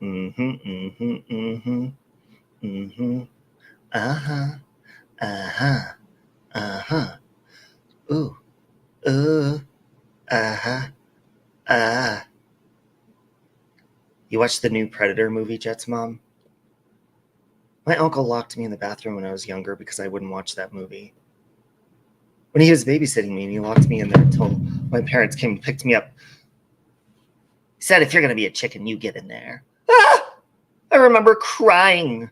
Mm-hmm, mm-hmm, mm-hmm, mm-hmm. Uh-huh, uh-huh, uh-huh. Ooh, ooh, uh-huh, uh. You watched the new Predator movie, Jet's mom? My uncle locked me in the bathroom when I was younger because I wouldn't watch that movie. When he was babysitting me, and he locked me in there until my parents came and picked me up. He said, if you're going to be a chicken, you get in there. Ah! I remember crying.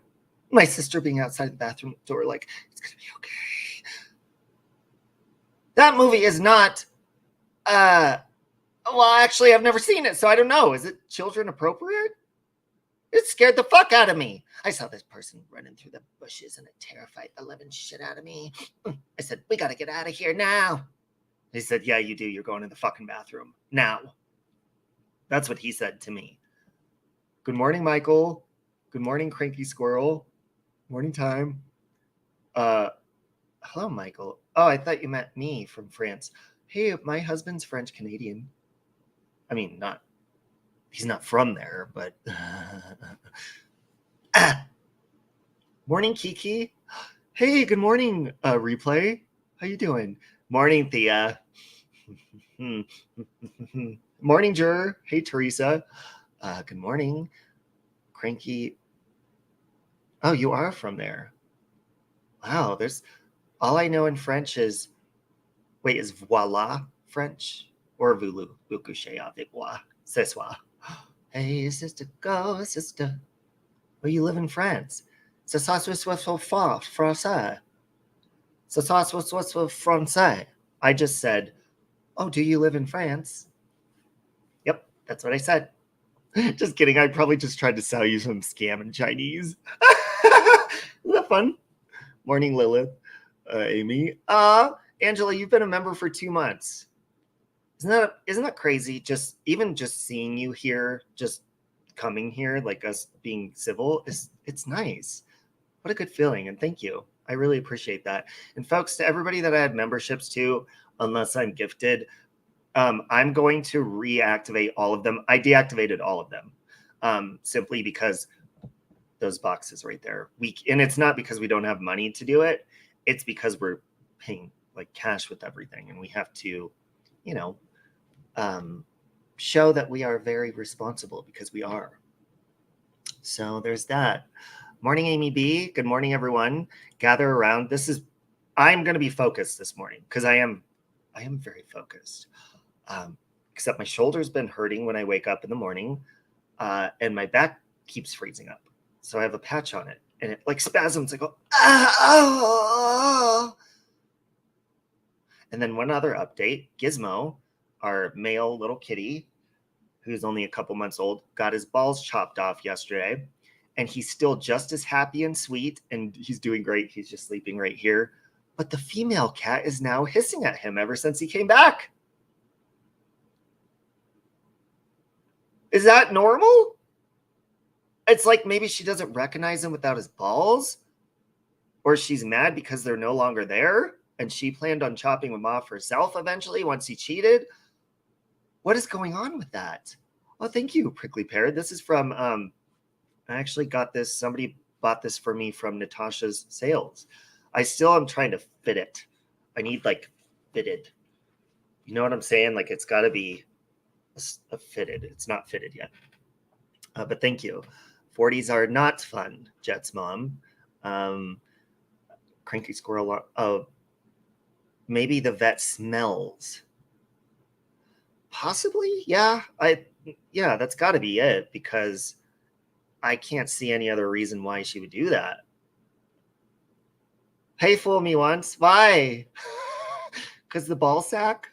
My sister being outside the bathroom door like, it's going to be okay. That movie is not, well, actually, I've never seen it, so I don't know. Is it children appropriate? It scared the fuck out of me. I saw this person running through the bushes and it terrified the living shit out of me. I said, we got to get out of here now. He said, yeah, you do. You're going to the fucking bathroom now. That's what he said to me. Good morning, Michael. Good morning, Cranky Squirrel. Morning time. Hello, Michael. Oh, I thought you meant me from France. Hey, my husband's French Canadian. I mean, he's not from there, but morning, Kiki. Hey, good morning, Replay. How you doing? Morning, Thea. Morning, Jur. Hey, Teresa. Good morning, Cranky. Oh, you are from there. Wow, there's all I know in French is is voila French or voulou? Vous couchez avec moi. C'est soir. Hey, sister, go, sister. Oh, you live in France. C'est ça, français. C'est ça, français. I just said, oh, do you live in France? Yep, that's what I said. Just kidding. I probably just tried to sell you some scam in Chinese. Isn't that fun? Morning, Lilith. Amy. Angela, you've been a member for 2 months. Isn't that crazy? Just seeing you here, just coming here, like us being civil, it's nice. What a good feeling, and thank you. I really appreciate that. And folks, to everybody that I had memberships to, unless I'm gifted, I'm going to reactivate all of them. I deactivated all of them simply because those boxes right there. And it's not because we don't have money to do it. It's because we're paying like cash with everything, and we have to, show that we are very responsible because we are. So there's that. Morning, Amy B. Good morning, everyone. Gather around. I'm going to be focused this morning because I am very focused. Except my shoulder's been hurting when I wake up in the morning, and my back keeps freezing up. So I have a patch on it, and it like spasms. I go, ah. And then one other update, Gizmo, our male little kitty, who's only a couple months old, got his balls chopped off yesterday, and he's still just as happy and sweet, and he's doing great. He's just sleeping right here. But the female cat is now hissing at him ever since he came back. Is that normal? It's like maybe she doesn't recognize him without his balls, or she's mad because they're no longer there, and she planned on chopping him off herself eventually once he cheated. What is going on with that? Oh, thank you, Prickly Pear. This is from, I actually got this. Somebody bought this for me from Natasha's sales. I still am trying to fit it. I need like fitted. You know what I'm saying? Like it's got to be a fitted. It's not fitted yet. But thank you. 40s are not fun, Jet's mom. Cranky Squirrel. Oh, maybe the vet smells. Possibly, yeah. That's got to be it, because I can't see any other reason why she would do that. Hey, fool me once. Why? Because the ball sack?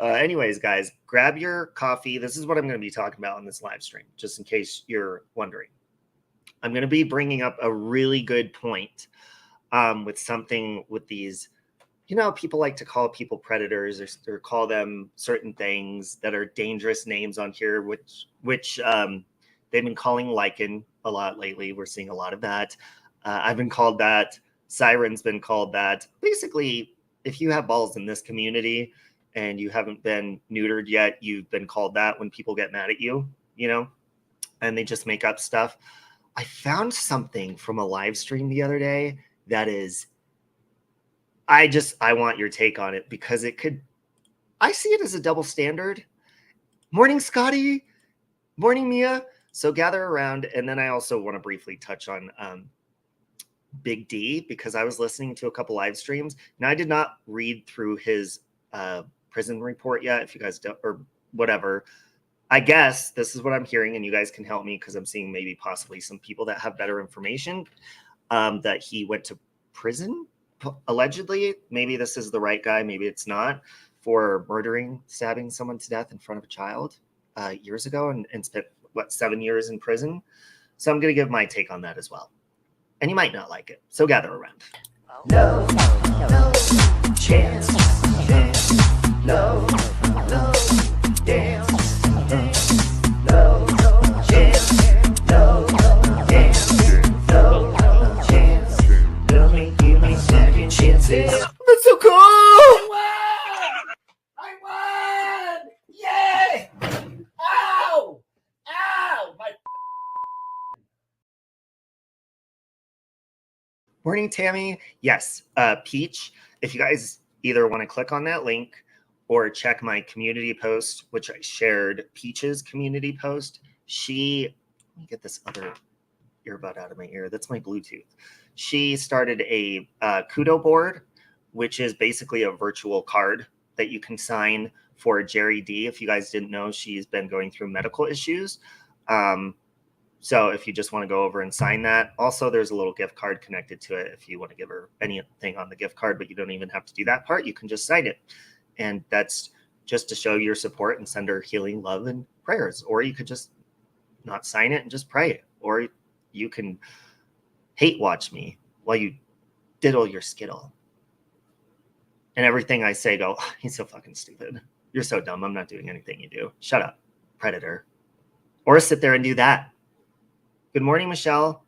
Anyways, guys, grab your coffee. This is what I'm going to be talking about in this live stream, just in case you're wondering. I'm going to be bringing up a really good point with something with these, people like to call people predators or call them certain things that are dangerous names on here, which they've been calling lichen a lot lately. We're seeing a lot of that. I've been called that. Siren's been called that. Basically, if you have balls in this community and you haven't been neutered yet, you've been called that when people get mad at you, and they just make up stuff. I found something from a live stream the other day that is, I want your take on it, because I see it as a double standard. Morning, Scotty. Morning, Mia. So gather around. And then I also want to briefly touch on Big D, because I was listening to a couple live streams. Now, I did not read through his prison report yet. If you guys don't, or whatever, I guess this is what I'm hearing, and you guys can help me, because I'm seeing maybe possibly some people that have better information, that he went to prison, allegedly. Maybe this is the right guy, maybe it's not, for stabbing someone to death in front of a child years ago, and spent, 7 years in prison. So I'm going to give my take on that as well. And you might not like it, so gather around. No chance, no dance. No chance, no dance, no chance. Give me second chances. That's so cool! I won! Yay! Ow! Ow! My morning, Tammy. Yes, Peach. If you guys either want to click on that link or check my community post, which I shared, Peach's community post. Let me get this other earbud out of my ear. That's my Bluetooth. She started a Kudo board, which is basically a virtual card that you can sign for Jerry D. If you guys didn't know, she's been going through medical issues. So if you just want to go over and sign that. Also, there's a little gift card connected to it if you want to give her anything on the gift card, but you don't even have to do that part. You can just sign it. And that's just to show your support and send her healing, love, and prayers. Or you could just not sign it and just pray it. Or you can hate watch me while you diddle your skittle. And everything I say, go, oh, he's so fucking stupid. You're so dumb. I'm not doing anything you do. Shut up, predator. Or sit there and do that. Good morning, Michelle.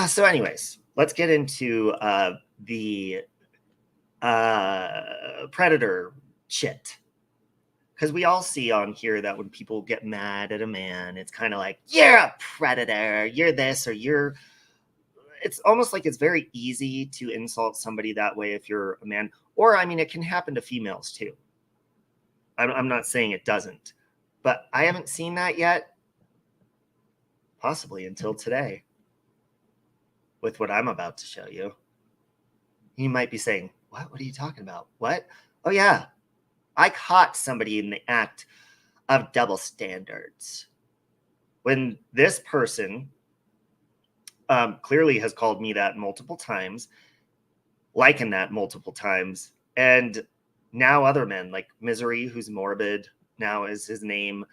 So anyways, let's get into the predator shit, because we all see on here that when people get mad at a man, it's kind of like, you're a predator, you're this, or it's almost like it's very easy to insult somebody that way if you're a man. Or I mean, it can happen to females too. I'm not saying it doesn't, but I haven't seen that yet, possibly until today, with what I'm about to show you. You might be saying, what are you talking about? What? Oh yeah, I caught somebody in the act of double standards. When this person clearly has called me that multiple times, likened that multiple times, and now other men like Misery, who's morbid now is his name,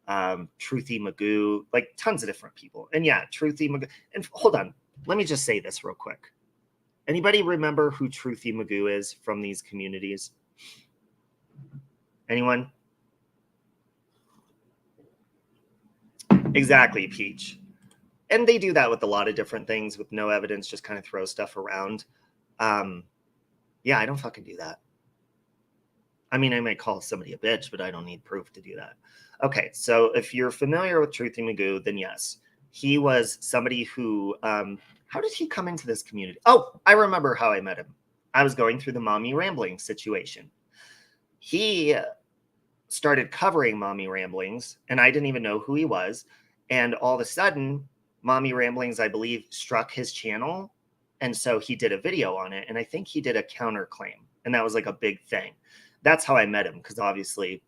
Truthy Magoo, like tons of different people. And yeah, Truthy Magoo. And hold on, let me just say this real quick. Anybody remember who Truthy Magoo is from these communities? Anyone? Exactly, Peach. And they do that with a lot of different things with no evidence, just kind of throw stuff around. Yeah, I don't fucking do that. I mean, I might call somebody a bitch, but I don't need proof to do that. Okay, so if you're familiar with Truthy Magoo, then yes, he was somebody who, how did he come into this community? Oh, I remember how I met him. I was going through the Mommy Ramblings situation. He started covering Mommy Ramblings, and I didn't even know who he was. And all of a sudden, Mommy Ramblings, I believe, struck his channel. And so he did a video on it. And I think he did a counterclaim. And that was like a big thing. That's how I met him. Because obviously,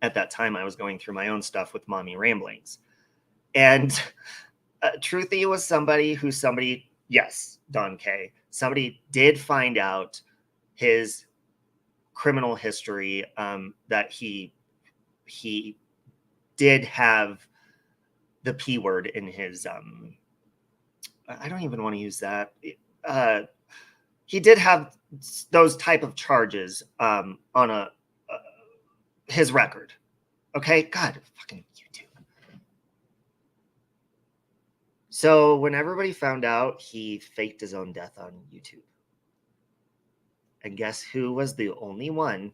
at that time, I was going through my own stuff with Mommy Ramblings. And Truthy was somebody, yes, Don K, somebody did find out his criminal history, that he did have the P word in his, I don't even want to use that. He did have those type of charges on his record. Okay, God, fucking YouTube. So when everybody found out, he faked his own death on YouTube. And guess who was the only one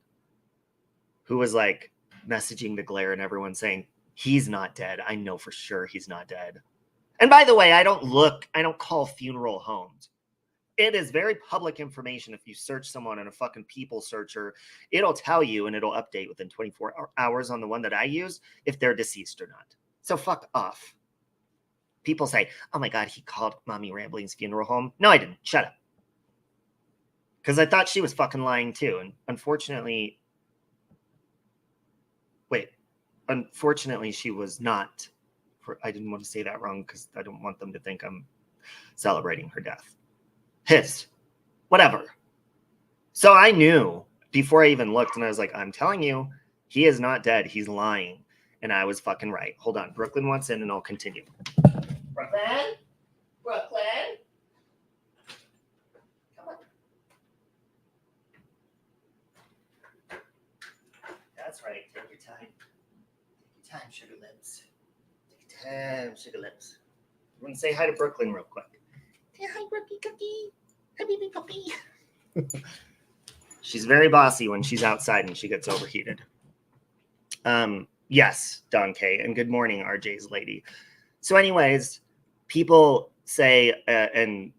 who was like messaging the glare and everyone saying, He's not dead. I know for sure he's not dead. And by the way, I don't call funeral homes. It is very public information. If you search someone in a fucking people searcher, it'll tell you and it'll update within 24 hours on the one that I use if they're deceased or not. So fuck off. People say, oh my God, he called Mommy Rambling's funeral home. No, I didn't. Shut up. Because I thought she was fucking lying too. And unfortunately, she was not. I didn't want to say that wrong because I don't want them to think I'm celebrating her death. Whatever. So I knew before I even looked, and I was like, I'm telling you, he is not dead. He's lying. And I was fucking right. Hold on. Brooklyn wants in and I'll continue. Brooklyn? Come on. That's right. Take your time. Take your time, sugar lips. Take your time, sugar lips. I'm going to say hi to Brooklyn real quick. Say hi, Brookie Cookie. Hi, baby puppy. She's very bossy when she's outside and she gets overheated. Yes, Don K. And good morning, RJ's lady. So anyways, people say, and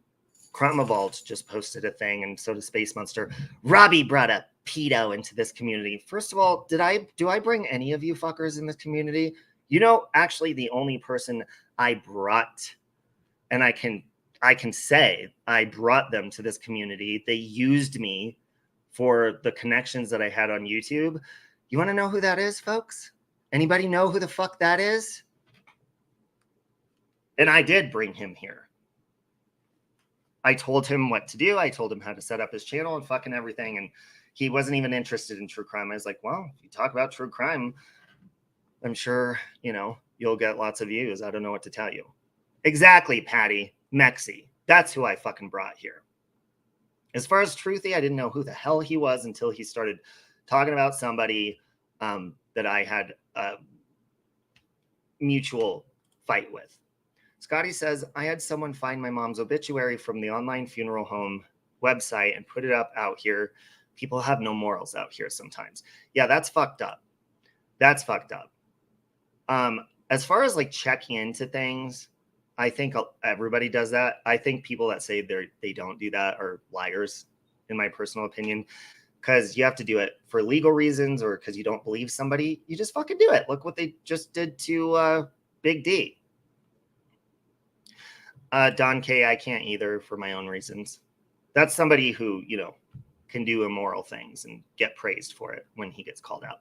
Chromavalt just posted a thing, and so does Space Monster. Robbie brought a pedo into this community. First of all, do I bring any of you fuckers in this community? You know, actually the only person I brought, and I can say I brought them to this community. They used me for the connections that I had on YouTube. You want to know who that is, folks? Anybody know who the fuck that is? And I did bring him here. I told him what to do. I told him how to set up his channel and fucking everything. And he wasn't even interested in true crime. I was like, well, if you talk about true crime, I'm sure, you'll get lots of views. I don't know what to tell you. Exactly, Patty. Mexi. That's who I fucking brought here. As far as Truthy, I didn't know who the hell he was until he started talking about somebody that I had a mutual fight with. Scotty says, I had someone find my mom's obituary from the online funeral home website and put it up out here. People have no morals out here sometimes. Yeah, that's fucked up. That's fucked up. As far as like checking into things, I think everybody does that. I think people that say they don't do that are liars, in my personal opinion, because you have to do it for legal reasons or because you don't believe somebody. You just fucking do it. Look what they just did to Big D. Don K, I can't either for my own reasons. That's somebody who, can do immoral things and get praised for it when he gets called out.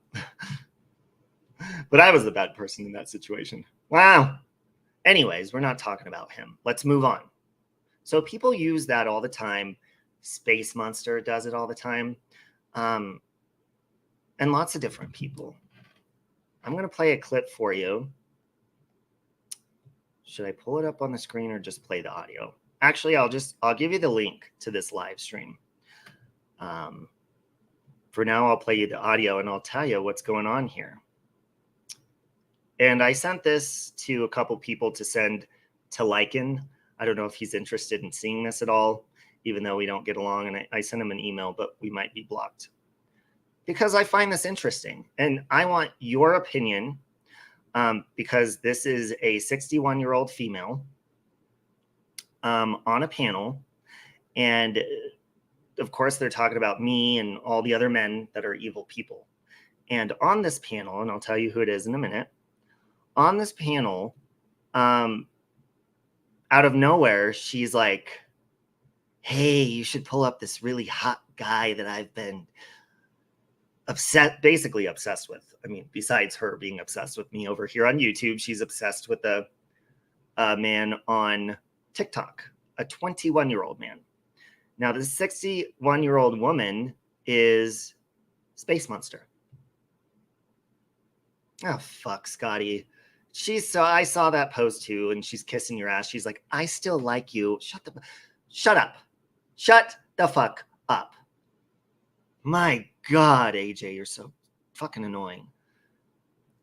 But I was the bad person in that situation. Wow. Anyways, we're not talking about him. Let's move on. So people use that all the time. Space Monster does it all the time. And lots of different people. I'm going to play a clip for you. Should I pull it up on the screen or just play the audio? Actually, I'll give you the link to this live stream. For now, I'll play you the audio and I'll tell you what's going on here. And I sent this to a couple people to send to Lycan. I don't know if he's interested in seeing this at all, even though we don't get along. And I sent him an email, but we might be blocked. Because I find this interesting. And I want your opinion, because this is a 61-year-old female on a panel. And of course, they're talking about me and all the other men that are evil people. And on this panel, and I'll tell you who it is in a minute, on this panel, out of nowhere, she's like, hey, you should pull up this really hot guy that I've been basically obsessed with. I mean, besides her being obsessed with me over here on YouTube, she's obsessed with a man on TikTok, a 21-year-old man. Now, this 61-year-old woman is Space Monster. Oh, fuck, Scotty. I saw that post too, and she's kissing your ass. She's like, I still like you. Shut up. Shut the fuck up. My God, AJ, you're so fucking annoying.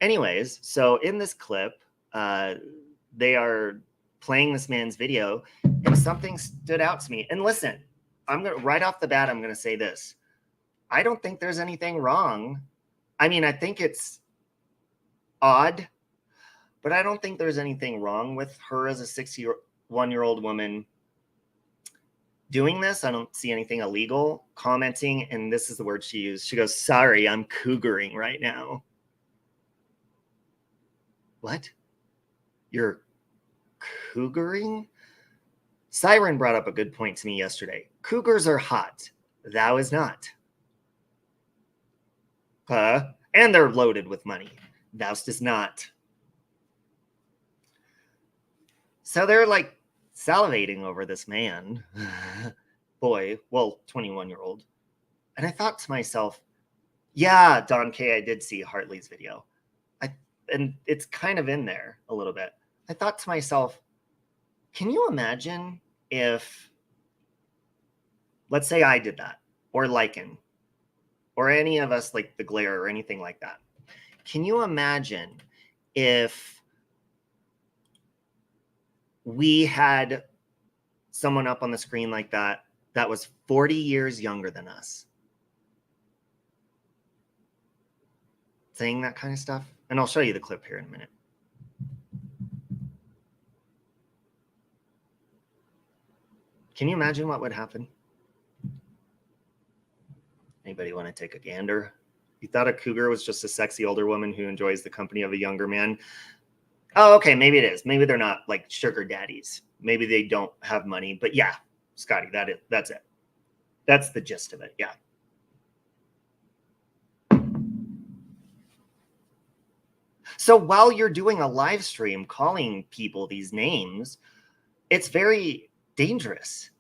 Anyways, so in this clip, they are playing this man's video, and something stood out to me. And listen, right off the bat, I'm gonna say this. I don't think there's anything wrong. I mean, I think it's odd But I don't think there's anything wrong with her as a 61-year-old woman doing this. I don't see anything illegal. Commenting, and this is the word she used. She goes, "Sorry, I'm cougaring right now." What? You're cougaring? Siren brought up a good point to me yesterday. Cougars are hot. Thou is not. And they're loaded with money. Thou's is not. So they're like salivating over this man. Boy, well, 21-year-old. And I thought to myself, yeah, Don K, I did see Hartley's video. And it's kind of in there a little bit. I thought to myself, can you imagine if, let's say I did that, or Lycan, or any of us like the Glare or anything like that. Can you imagine if we had someone up on the screen like that that was 40 years younger than us saying that kind of stuff? And I'll show you the clip here in a minute. Can you imagine what would happen? Anybody want to take a gander? You thought a cougar was just a sexy older woman who enjoys the company of a younger man? Oh, okay, maybe it is. Maybe they're not like sugar daddies. Maybe they don't have money. But yeah, Scotty, that's it. That's the gist of it, yeah. So while you're doing a live stream calling people these names, it's very dangerous.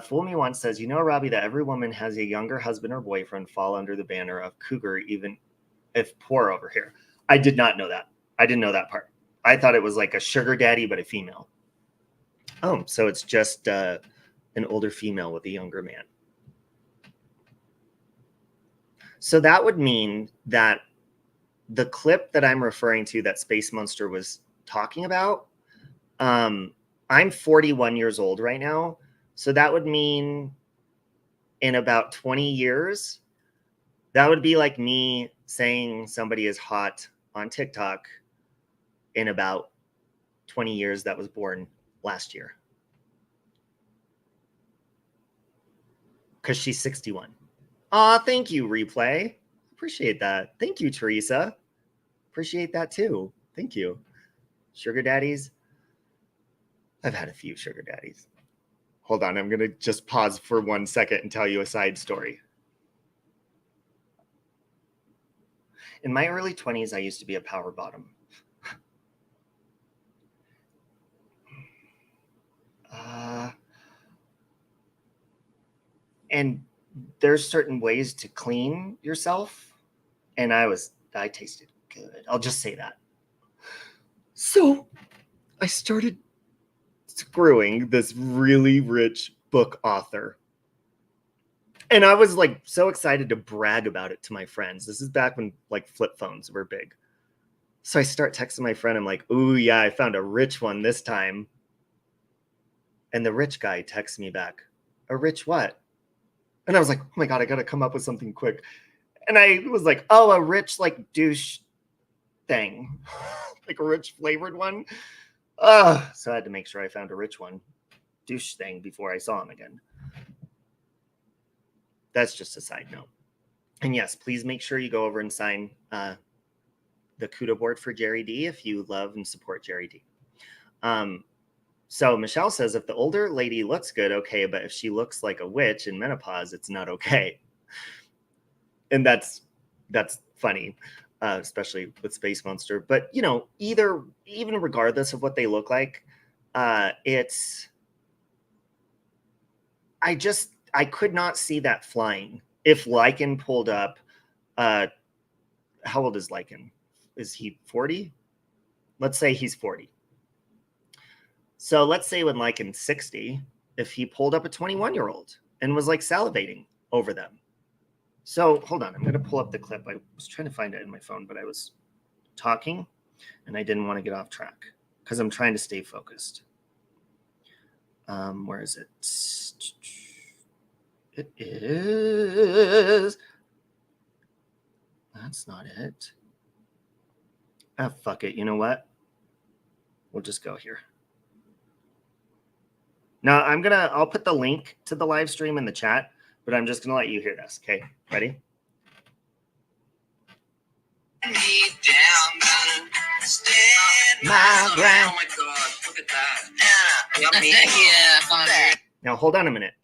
Fool Me Once says, you know, Robbie, that every woman has a younger husband or boyfriend fall under the banner of cougar, even if poor over here. I did not know that. I didn't know that part. I thought it was like a sugar daddy, but a female. Oh, so it's just an older female with a younger man. So that would mean that the clip that I'm referring to that Space Monster was talking about, I'm 41 years old right now. So that would mean in about 20 years, that would be like me saying somebody is hot on TikTok in about 20 years that was born last year. Because she's 61. Aw, thank you, Replay. Appreciate that. Thank you, Teresa. Appreciate that too. Thank you. Sugar daddies. I've had a few sugar daddies. Hold on, I'm going to just pause for 1 second and tell you a side story. In my early 20s, I used to be a power bottom. And there's certain ways to clean yourself. And I tasted good. I'll just say that. So I started screwing this really rich book author. And I was like so excited to brag about it to my friends. This is back when like flip phones were big. So I start texting my friend. I'm like, ooh, yeah, I found a rich one this time. And the rich guy texts me back, a rich what? And I was like, oh my God, I got to come up with something quick. And I was like, oh, a rich like douche thing, like a rich flavored one. So I had to make sure I found a rich one, douche thing, before I saw him again. That's just a side note. And yes, please make sure you go over and sign the CUDA board for Jerry D if you love and support Jerry D. So Michelle says, if the older lady looks good, okay, but if she looks like a witch in menopause, it's not okay. And that's funny, especially with Space Monster. But, you know, even regardless of what they look like, I could not see that flying. If Lycan pulled up, how old is Lycan? Is he 40? Let's say he's 40. So let's say when Lycan's 60, if he pulled up a 21-year-old and was like salivating over them. So hold on, I'm going to pull up the clip. I was trying to find it in my phone, but I was talking and I didn't want to get off track because I'm trying to stay focused. Where is it? It is. That's not it. Ah, fuck it. You know what? We'll just go here. Now I'll put the link to the live stream in the chat, but I'm just gonna let you hear this. Okay, ready? My ground. Oh my god, look at that. Yeah. Now hold on a minute.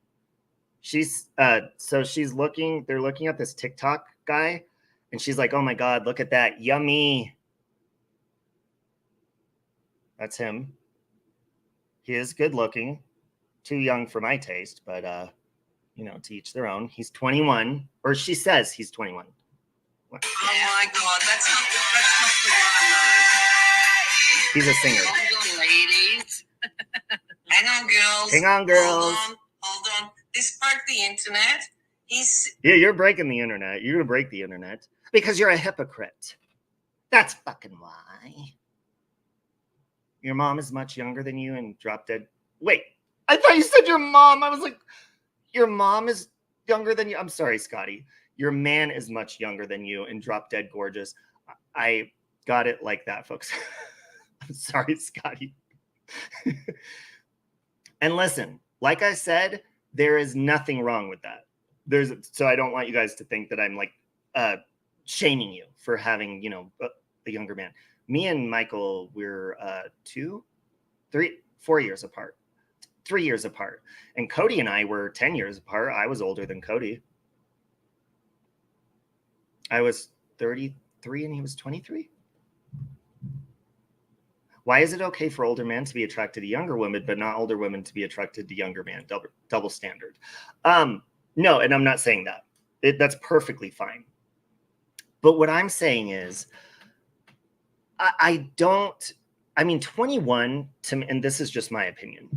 She's so she's looking, they're looking at this TikTok guy, and she's like, oh my god, look at that. Yummy. That's him. He is good looking. Too young for my taste, but you know, to each their own. He's 21, or she says he's 21. What? Oh my god, that's not the one. He's a singer. Ladies. Hang on, girls. Hang on, girls. Hold on. This broke the internet. Yeah, you're breaking the internet. You're gonna break the internet because you're a hypocrite. That's fucking why. Your mom is much younger than you and dropped dead. Wait, I thought you said your mom. I was like, your mom is younger than you. I'm sorry, Scotty. Your man is much younger than you and drop dead gorgeous. I got it like that, folks. I'm sorry, Scotty. And listen, like I said, there is nothing wrong with that. So I don't want you guys to think that I'm like shaming you for having, you know, a younger man. Me and Michael, we're 4 years apart. 3 years apart. And Cody and I were 10 years apart. I was older than Cody. I was 33 and he was 23. Why is it okay for older men to be attracted to younger women, but not older women to be attracted to younger men? Double standard. No, and I'm not saying that. That's perfectly fine. But what I'm saying is, I mean, 21 to me, and this is just my opinion,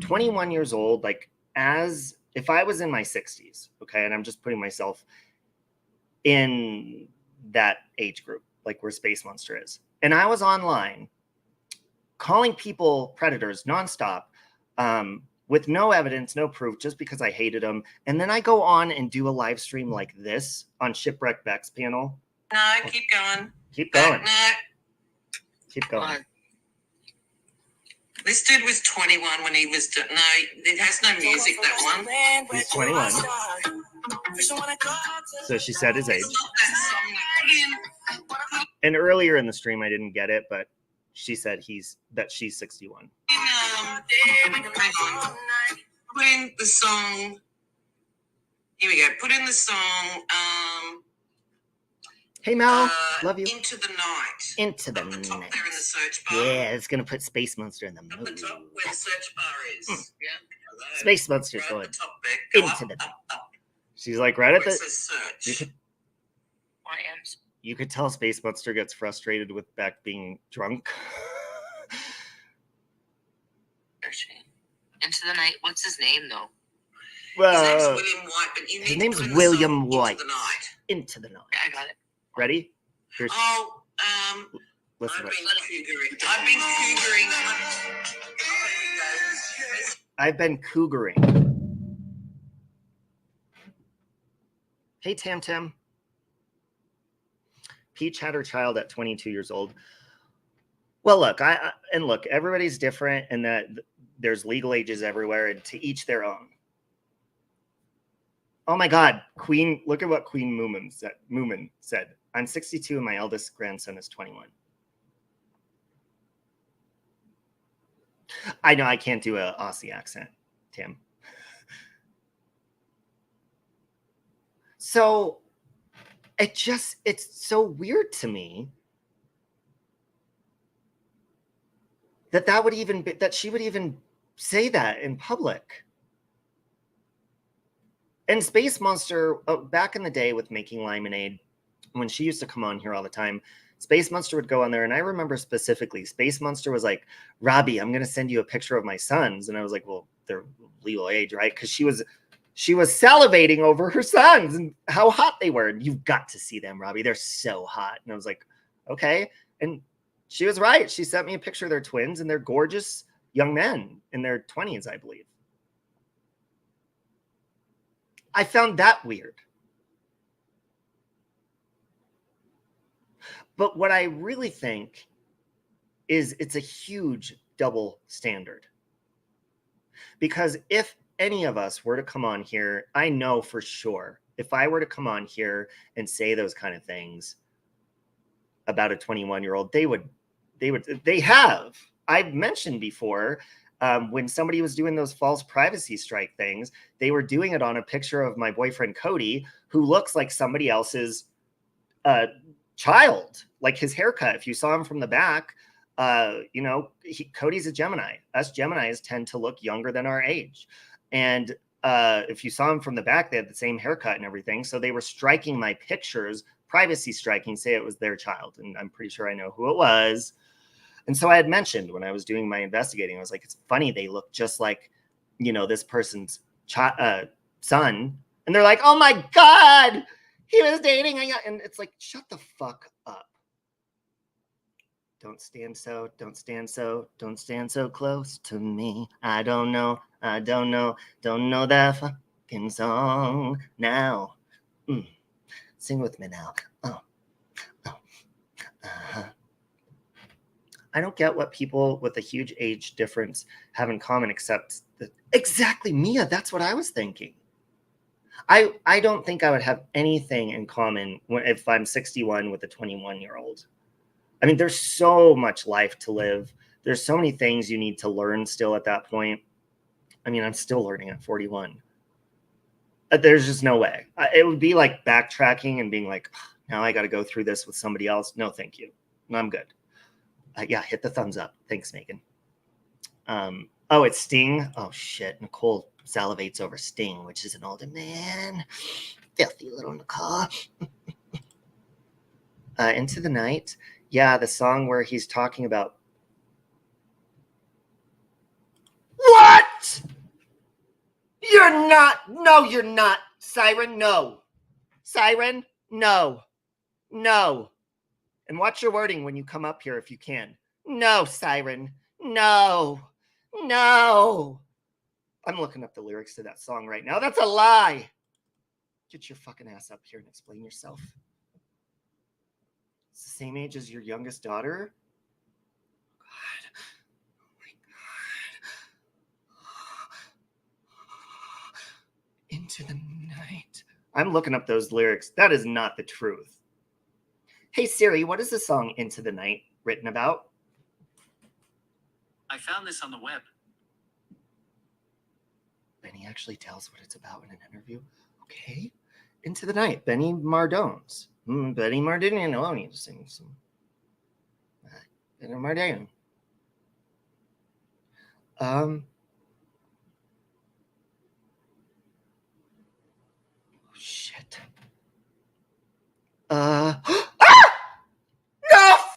21 years old, like if I was in my 60s, okay, and I'm just putting myself in that age group, like where Space Monster is, and I was online calling people predators nonstop, with no evidence, no proof, just because I hated them, and then I go on and do a live stream like this on Shipwreck Beck's panel. No, keep going. Keep going. No. Keep going. This dude was 21 when he was... No, it has no music, that one. He's 21. So she said his age. And earlier in the stream, I didn't get it, but she said she's 61. Put in the song. Here we go. Put in the song. Hey Mel, love you. Into the Night. Into the Night. Top there in the search bar. Yeah, it's gonna put Space Monster in the mood. Up the top where the search bar is. Yeah. Hello. Space Monster's right going top there. Go into up, the night. Up. She's like right at the search. You could tell Space Monster gets frustrated with Beck being drunk. Into the Night. What's his name though? Well, his name's William White, but you need his name's William White. Into the Night. Into the Night. Yeah, I got it. Ready? Listen. Listen. I've been cougering. I've been cougering. Hey, Tam Tam. Peach had her child at 22 years old. Well, look, look, everybody's different, and that there's legal ages everywhere, and to each their own. Oh my God, Queen! Look at what Queen Moomin said. I'm 62 and my eldest grandson is 21. I know I can't do an Aussie accent, Tim. So it's so weird to me that she would even say that in public. And Space Monster, back in the day with making Lemonade, when she used to come on here all the time, Space Monster would go on there. And I remember specifically, Space Monster was like, Robbie, I'm going to send you a picture of my sons. And I was like, well, they're legal age, right? Because she was salivating over her sons and how hot they were. And you've got to see them, Robbie. They're so hot. And I was like, okay. And she was right. She sent me a picture of their twins, and they're gorgeous young men in their 20s, I believe. I found that weird. But what I really think is it's a huge double standard. Because if any of us were to come on here, I know for sure, if I were to come on here and say those kind of things about a 21-year-old, they have. I've mentioned before, when somebody was doing those false privacy strike things, they were doing it on a picture of my boyfriend Cody, who looks like somebody else's child, like his haircut. If you saw him from the back, Cody's a Gemini. Us Geminis tend to look younger than our age. And if you saw him from the back, they had the same haircut and everything. So they were striking my pictures, privacy striking, say it was their child. And I'm pretty sure I know who it was. And so I had mentioned when I was doing my investigating, I was like, it's funny, they look just like, this person's son. And they're like, oh my God, he was dating. And it's like, shut the fuck up. Don't stand so close to me. I don't know that fucking song now. Sing with me now. Oh. I don't get what people with a huge age difference have in common except that, exactly, Mia, that's what I was thinking. I don't think I would have anything in common if I'm 61 with a 21-year-old. I mean, there's so much life to live. There's so many things you need to learn still at that point. I mean, I'm still learning at 41. There's just no way. It would be like backtracking and being like, now I got to go through this with somebody else. No, thank you. I'm good. Yeah, hit the thumbs up. Thanks, Megan. Oh, it's Sting. Oh, shit. Nicole salivates over Sting, which is an older man. Filthy little Nicole. Into the Night. Yeah, the song where he's talking about. What? You're not. No, you're not. Siren, no. Siren, no. No. And watch your wording when you come up here if you can. No, Siren. No. No. I'm looking up the lyrics to that song right now. That's a lie. Get your fucking ass up here and explain yourself. It's the same age as your youngest daughter? God. Oh my God. Into the Night. I'm looking up those lyrics. That is not the truth. Hey Siri, what is the song Into the Night written about? I found this on the web. Benny actually tells what it's about in an interview. Okay. Into the Night, Benny Mardones. Benny Mardone. No, I need to sing some. Benny Mardone. Oh, shit. No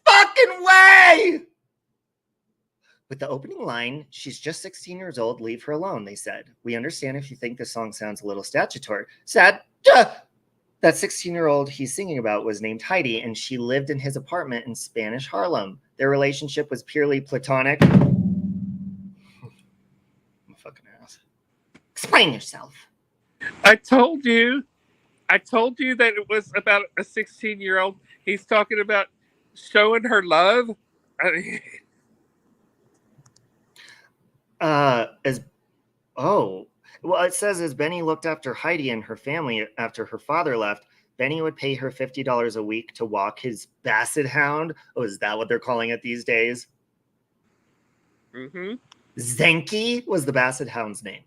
fucking way! With the opening line, she's just 16 years old, leave her alone, they said. We understand if you think the song sounds a little statutory. Sad. That 16-year-old he's singing about was named Heidi, and she lived in his apartment in Spanish Harlem. Their relationship was purely platonic. I'm a fucking ass. Explain yourself. I told you that it was about a 16-year-old. He's talking about showing her love. Well, it says as Benny looked after Heidi and her family after her father left, Benny would pay her $50 a week to walk his basset hound. Oh, is that what they're calling it these days? Mm-hmm. Zenki was the basset hound's name.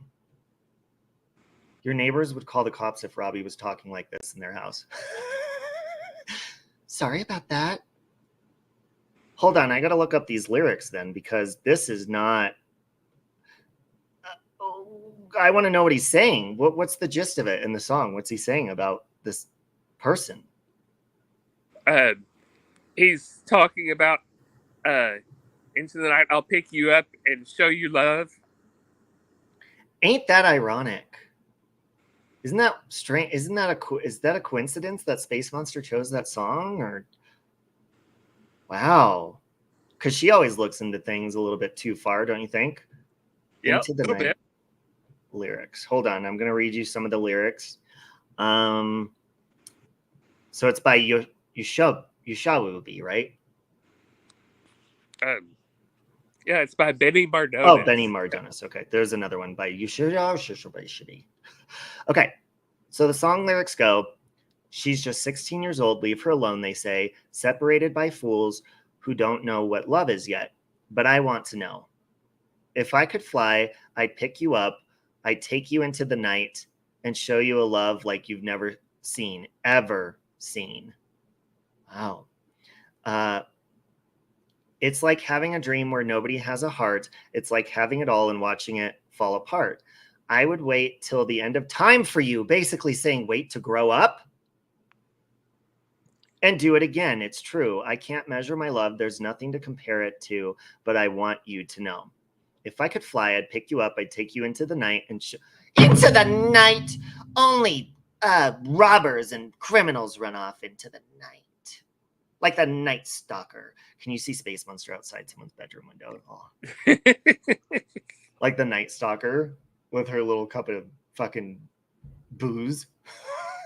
Your neighbors would call the cops if Robbie was talking like this in their house. Sorry about that. Hold on, I gotta look up these lyrics then, because this is not... I want to know what he's saying. What's the gist of it in the song? What's he saying about this person? He's talking about into the night, I'll pick you up and show you love. Ain't that ironic? Isn't that strange? Is that a coincidence that Space Monster chose that song? Or wow, because she always looks into things a little bit too far, don't you think? Yeah, Into the Night. Lyrics. Hold on, I'm gonna read you some of the lyrics. So it's by Yushub You shall be, right? Yeah, it's by Benny Mardones. Oh, Benny Mardones. Okay, there's another one by You Should Be. Okay, so the song lyrics go, she's just 16 years old, leave her alone, they say, separated by fools who don't know what love is yet. But I want to know. If I could fly, I'd pick you up, I'd take you into the night and show you a love like you've never seen, ever seen. Wow. It's like having a dream where nobody has a heart. It's like having it all and watching it fall apart. I would wait till the end of time for you, basically saying, wait to grow up and do it again. It's true. I can't measure my love. There's nothing to compare it to, but I want you to know. If I could fly, I'd pick you up. I'd take you into the night and into the night. Only robbers and criminals run off into the night. Like the Night Stalker. Can you see Space Monster outside someone's bedroom window? Oh. Like the Night Stalker with her little cup of fucking booze.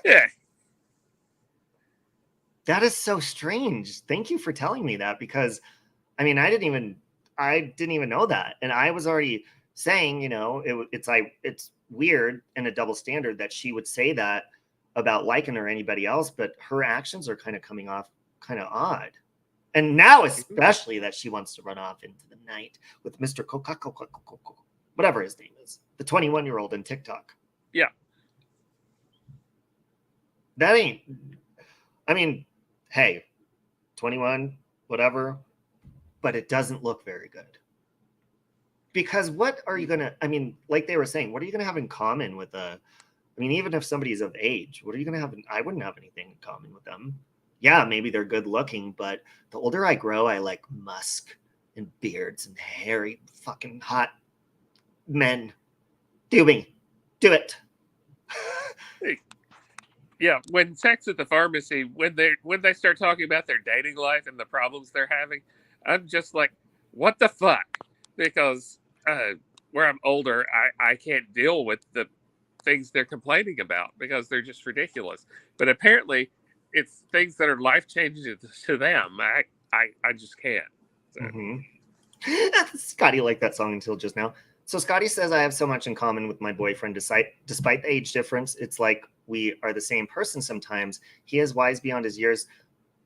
Yeah. That is so strange. Thank you for telling me that, because I mean, I didn't even know that. And I was already saying, you know, it's weird and a double standard that she would say that about liking or anybody else, but her actions are kind of coming off kind of odd. And now especially that she wants to run off into the night with Mr. Coca-Cola, whatever his name is, the 21-year-old in TikTok. Yeah. That ain't, I mean, hey, 21, whatever, but it doesn't look very good. Because what are you going to, I mean, like they were saying, what are you going to have in common with I mean, even if somebody's of age, what are you going to have? I wouldn't have anything in common with them. Yeah, maybe they're good looking, but the older I grow, I like musk and beards and hairy fucking hot men. Do it. Yeah, when Sex at the Pharmacy, when they start talking about their dating life and the problems they're having, I'm just like, what the fuck? Because where I'm older, I can't deal with the things they're complaining about because they're just ridiculous. But apparently, it's things that are life changing to them. I just can't. So. Mm-hmm. Scotty liked that song until just now. So Scotty says, I have so much in common with my boyfriend despite the age difference. It's like we are the same person sometimes. He is wise beyond his years.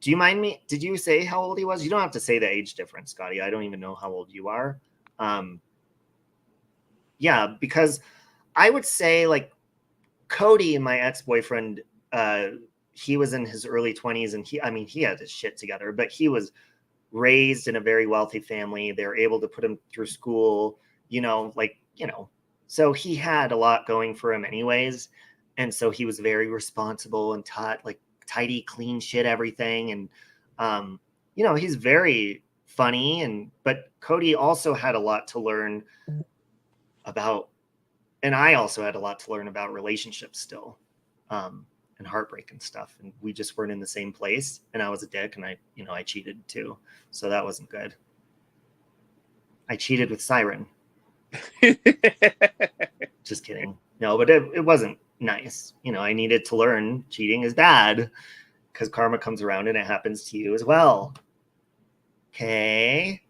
Do you mind me? Did you say how old he was? You don't have to say the age difference, Scotty. I don't even know how old you are. Yeah, because I would say like Cody, my ex-boyfriend, he was in his early 20s and he had his shit together, but he was raised in a very wealthy family. They were able to put him through school, so he had a lot going for him anyways. And so he was very responsible and taught like tidy, clean shit, everything. And, he's very funny. But Cody also had a lot to learn about, and I also had a lot to learn about relationships still. And heartbreak and stuff. And we just weren't in the same place. And I was a dick and I cheated too. So that wasn't good. I cheated with Siren. Just kidding. No, but it wasn't nice. I needed to learn cheating is bad because karma comes around and it happens to you as well. Okay.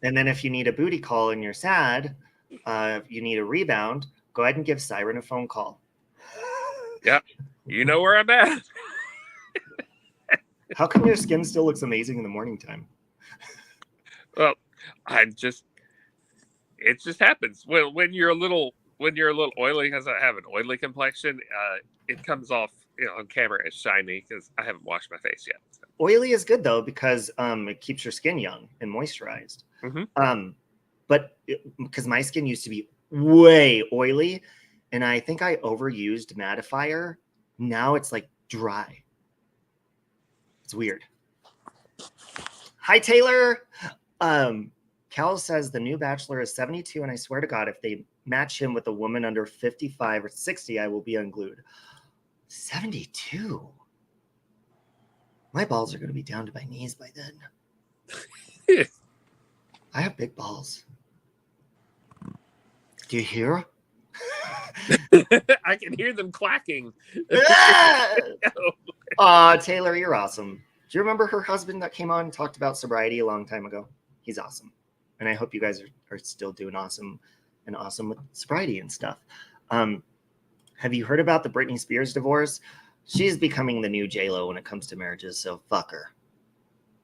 And then if you need a booty call and you're sad, you need a rebound, go ahead and give Siren a phone call. Yeah, you know where I'm at. How come your skin still looks amazing in the morning time? Well, it just happens when you're a little oily, because I have an oily complexion. It comes off, on camera as shiny because I haven't washed my face yet. So. Oily is good though because it keeps your skin young and moisturized. Mm-hmm. But because my skin used to be way oily. And I think I overused mattifier. Now it's like dry. It's weird. Hi, Taylor. Cal says the new Bachelor is 72. And I swear to God, if they match him with a woman under 55 or 60, I will be unglued. 72. My balls are going to be down to my knees by then. I have big balls. Do you hear? I can hear them clacking. Taylor, you're awesome. Do you remember her husband that came on and talked about sobriety a long time ago? He's awesome. And I hope you guys are still doing awesome with sobriety and stuff. Have you heard about the Britney Spears divorce? She's becoming the new J-Lo when it comes to marriages, so fuck her.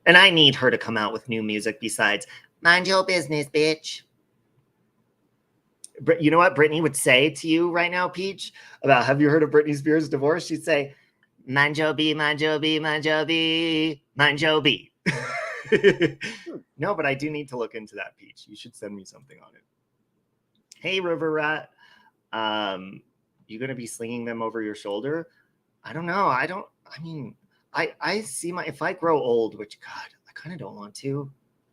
And I need her to come out with new music besides, mind your business, bitch. You know what Britney would say to you right now, Peach, about have you heard of Britney Spears' divorce? She'd say, mind your B, mind your B, mind your B, mind your B. No, but I do need to look into that, Peach. You should send me something on it. Hey, River Rat. You going to be slinging them over your shoulder? I don't know. I see if I grow old, which God, I kind of don't want to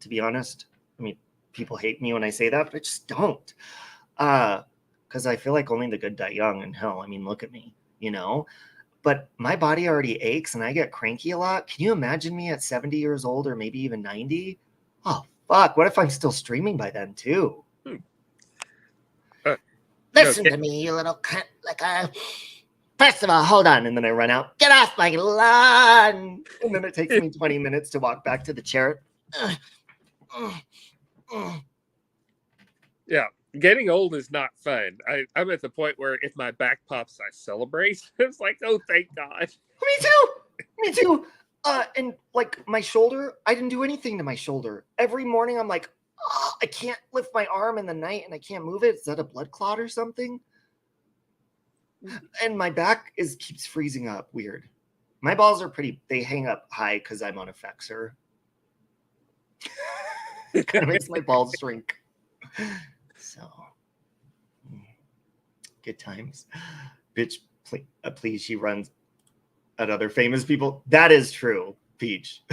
be honest. I mean, people hate me when I say that, but I just don't. Because I feel like only the good die young, and hell, I mean, look at me, but my body already aches and I get cranky a lot. Can you imagine me at 70 years old or maybe even 90? Oh, fuck. What if I'm still streaming by then too? Listen to me, you little cunt. First of all, hold on. And then I run out. Get off my lawn. And then it takes me 20 minutes to walk back to the chair. Yeah. Getting old is not fun. I'm at the point where if my back pops, I celebrate. It's like, oh, thank God. Me too. And like my shoulder, I didn't do anything to my shoulder. Every morning I'm like, oh, I can't lift my arm in the night and I can't move it. Is that a blood clot or something? And my back keeps freezing up. Weird. My balls are they hang up high because I'm on a Fexer. It kind of makes my balls shrink. So, good times. Bitch, please, she runs at other famous people. That is true, Peach.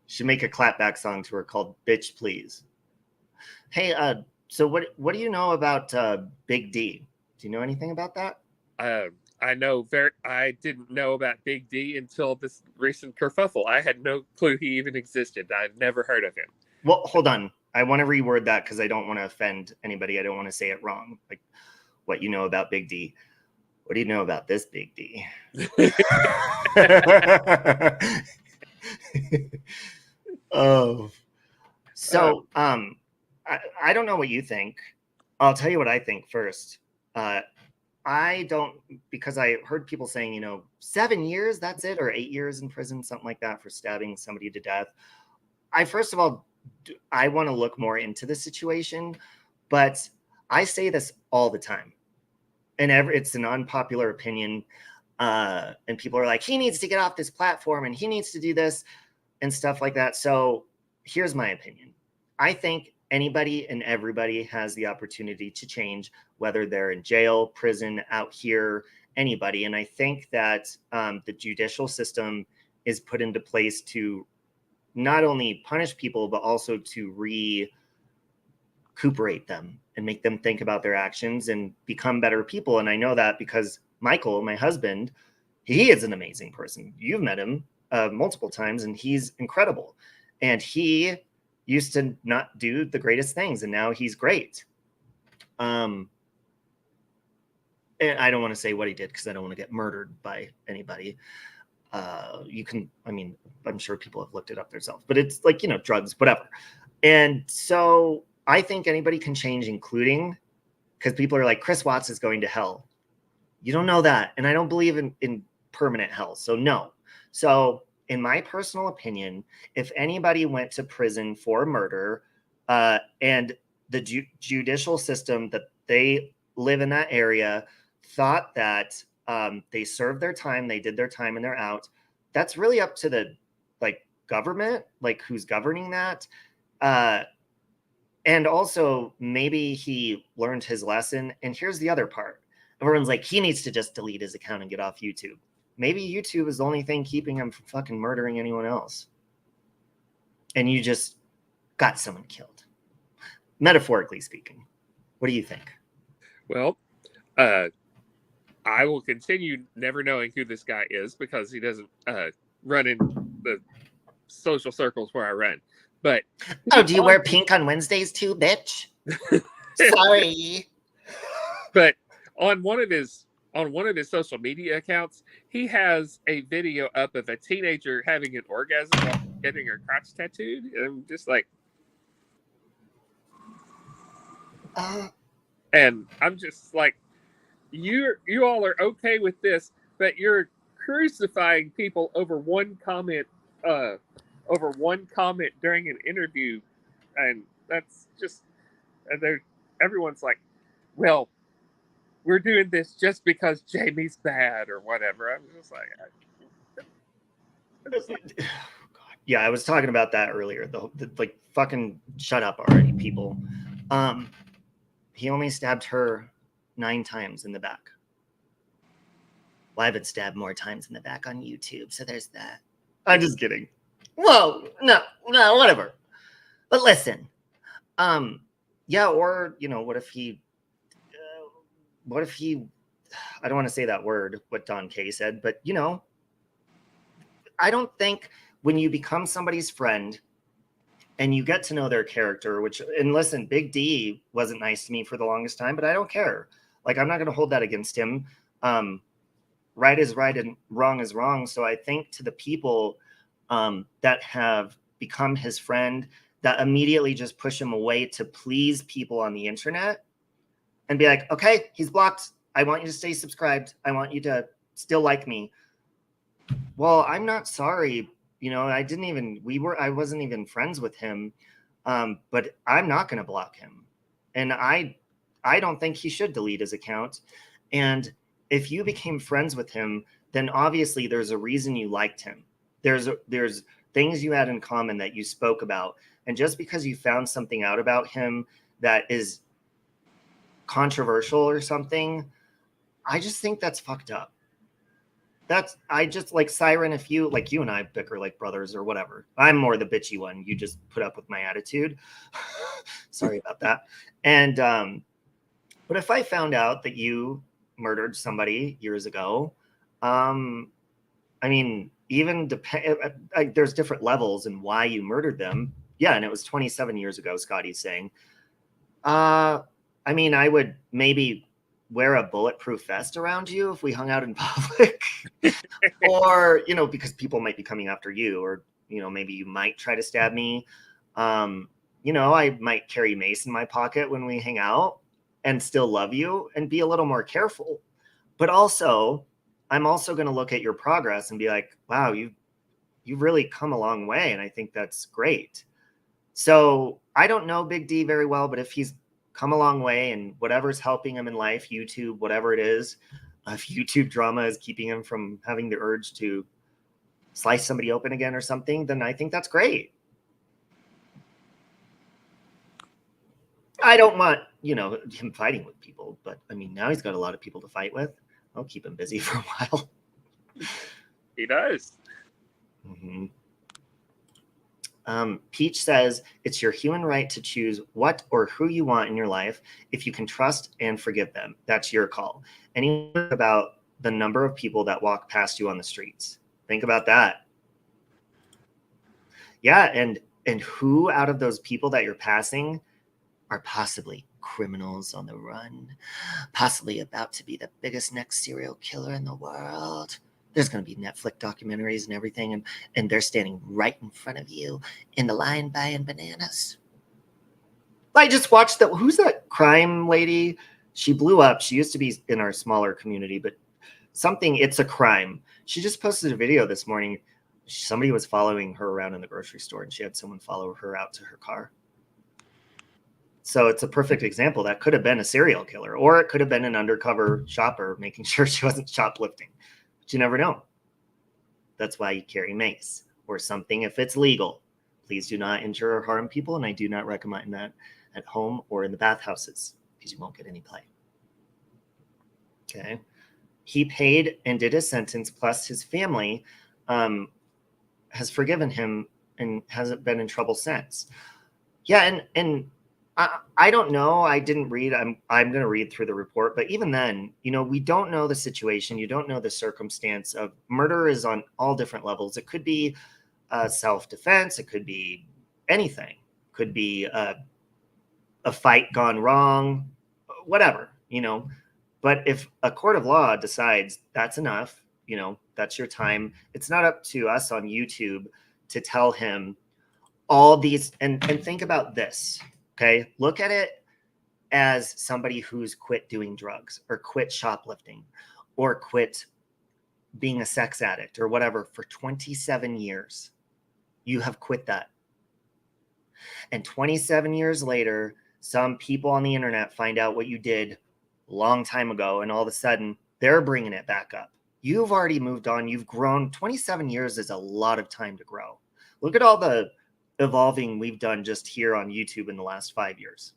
Should make a clapback song to her called Bitch Please. Hey, so what do you know about Big D? Do you know anything about that? I didn't know about Big D until this recent kerfuffle. I had no clue he even existed. I'd never heard of him. Well, hold on. I want to reword that because I don't want to offend anybody. I don't want to say it wrong. Like what you know about Big D. What do you know about this Big D? Oh. So, I don't know what you think. I'll tell you what I think first. I don't, because I heard people saying, 7 years, that's it, or 8 years in prison, something like that for stabbing somebody to death. First of all, I want to look more into the situation, but I say this all the time. And it's an unpopular opinion. And people are like, he needs to get off this platform and he needs to do this and stuff like that. So here's my opinion. I think anybody and everybody has the opportunity to change, whether they're in jail, prison, out here, anybody. And I think that the judicial system is put into place to not only punish people, but also to recuperate them and make them think about their actions and become better people. And I know that because Michael, my husband, he is an amazing person. You've met him multiple times and he's incredible. And he used to not do the greatest things and now he's great. And I don't want to say what he did because I don't want to get murdered by anybody. I'm sure people have looked it up themselves, but it's like, drugs, whatever. And so I think anybody can change, including because people are like, Chris Watts is going to hell. You don't know that. And I don't believe in permanent hell. So no. So in my personal opinion, if anybody went to prison for murder and the judicial system that they live in that area thought that they served their time, they did their time and they're out, that's really up to the government, who's governing that. And also maybe he learned his lesson. And here's the other part. Everyone's like, he needs to just delete his account and get off YouTube. Maybe YouTube is the only thing keeping him from fucking murdering anyone else. And you just got someone killed. Metaphorically speaking. What do you think? Well, I will continue never knowing who this guy is because he doesn't run in the social circles where I run. But do you wear pink on Wednesdays too, bitch? Sorry. But on one of his social media accounts, he has a video up of a teenager having an orgasm while getting her crotch tattooed. And I'm just like, and I'm just like, you all are okay with this, but you're crucifying people over one comment during an interview, and that's just, and everyone's like, well, we're doing this just because Jamie's bad or whatever. I'm just like, yeah, I was talking about that earlier. The like, fucking shut up already, people. He only stabbed her 9 times in the back. Well, I've been stabbed more times in the back on YouTube, so there's that. I'm just kidding. Whoa, no, whatever. But listen, yeah, or what if he, I don't want to say that word, what Don K said, but I don't think when you become somebody's friend and you get to know their character, and listen, Big D wasn't nice to me for the longest time, but I don't care. Like, I'm not going to hold that against him. Right is right and wrong is wrong. So I think to the people that have become his friend, that immediately just push him away to please people on the internet and be like, okay, he's blocked. I want you to stay subscribed. I want you to still like me. Well, I'm not sorry. I wasn't even friends with him. But I'm not going to block him. And I don't think he should delete his account. And if you became friends with him, then obviously there's a reason you liked him. There's things you had in common that you spoke about. And just because you found something out about him that is controversial or something, I just think that's fucked up. I just like Siren, if you and I bicker like brothers or whatever. I'm more the bitchy one. You just put up with my attitude. Sorry about that. And but if I found out that you murdered somebody years ago, I mean, even there's different levels in why you murdered them. Yeah, and it was 27 years ago, Scotty's saying. I mean, I would maybe wear a bulletproof vest around you if we hung out in public. Or, because people might be coming after you, or, maybe you might try to stab me. I might carry mace in my pocket when we hang out and still love you and be a little more careful. But also, I'm also going to look at your progress and be like, wow, you've really come a long way. And I think that's great. So I don't know Big D very well, but if he's come a long way and whatever's helping him in life, YouTube, whatever it is, if YouTube drama is keeping him from having the urge to slice somebody open again or something, then I think that's great. I don't want, him fighting with people, but I mean, now he's got a lot of people to fight with. I'll keep him busy for a while. He does. Mm-hmm. Peach says, it's your human right to choose what or who you want in your life. If you can trust and forgive them, that's your call. And you think about the number of people that walk past you on the streets. Think about that. Yeah, and who out of those people that you're passing are possibly criminals on the run, possibly about to be the biggest next serial killer in the world. There's going to be Netflix documentaries and everything, and they're standing right in front of you in the line buying bananas. I just watched who's that crime lady? She blew up. She used to be in our smaller community, but It's a Crime. She just posted a video this morning. Somebody was following her around in the grocery store, and she had someone follow her out to her car. So it's a perfect example. That could have been a serial killer, or it could have been an undercover shopper making sure she wasn't shoplifting. But you never know. That's why you carry mace or something if it's legal. Please do not injure or harm people, and I do not recommend that at home or in the bathhouses because you won't get any play. Okay. He paid and did his sentence, plus his family has forgiven him and hasn't been in trouble since. Yeah, and I don't know. I didn't read. I'm going to read through the report. But even then, we don't know the situation. You don't know the circumstance of murder is on all different levels. It could be self-defense. It could be anything. It could be a fight gone wrong, whatever, But if a court of law decides that's enough, you know, that's your time, it's not up to us on YouTube to tell him all these. And think about this, okay? Look at it as somebody who's quit doing drugs or quit shoplifting or quit being a sex addict or whatever for 27 years. You have quit that. And 27 years later, some people on the internet find out what you did a long time ago, and all of a sudden they're bringing it back up. You've already moved on. You've grown. 27 years is a lot of time to grow. Look at all the evolving we've done just here on YouTube in the last 5 years.